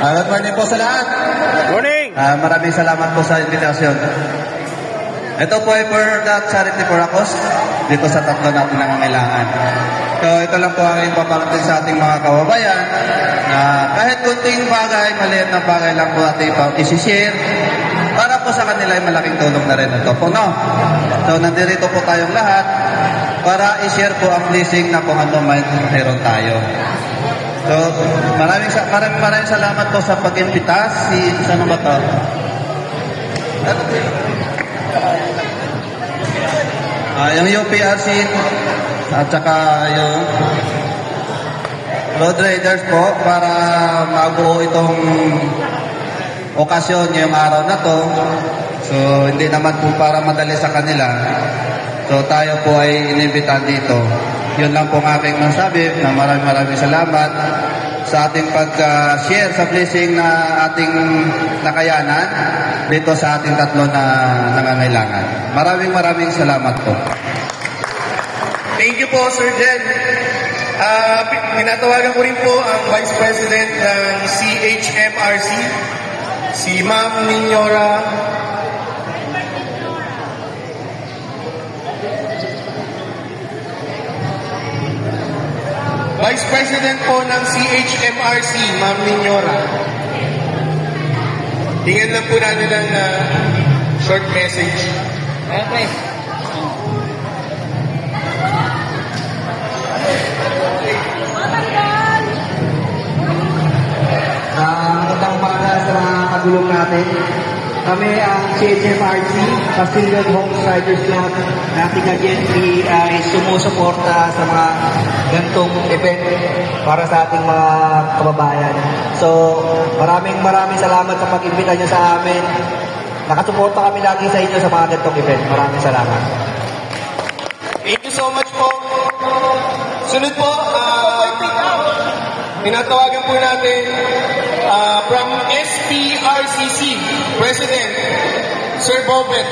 Good morning po sa lahat. Morning! Maraming salamat po sa invitasyon. Ito po ay for the charity for Akos dito sa tatlo natin nangangailangan. So ito lang po ang ipaparating sa ating mga kababayan na kahit kunting bagay, maliit na bagay lang po ating isi-share para po sa kanila ay malaking tulong na rin ito po, no? So nandito po tayong lahat para i-share po ang blessing na kung ano man meron tayo. So maraming salamat po sa pag-imbita. Sino ba to? Yung UPRC at saka yung Road Raiders po para mabuo itong okasyon ngayong araw na to. So hindi naman po para madali sa kanila. So tayo po ay inimbitan dito. Yun lang po ang aking masabi na maraming salamat sa ating pag-share sa blessing na ating nakayanan dito sa ating tatlo na nangangailangan. Maraming salamat po. Thank you po, Sir Jen. Pinatawagan ko rin po ang Vice President ng CHMRC, si Ma'am Ninyora. Vice President po ng CHMRC, Ma'am Ninyora. Tingnan lang po natin ang short message. Okay. Magandang umaga sa mga kagulong natin. Kami ang CHMRC, Castilian Homes Riders Club, nating agency ay sumusuporta sa mga gantong event para sa ating mga kababayan. So, maraming salamat sa pag-imbita nyo sa amin. Nakasuporta kami lagi sa inyo sa mga gantong event. Maraming salamat. Thank you so much po. Sunod po, tinatawagan po natin from SPRCC, President, Sir Bobet.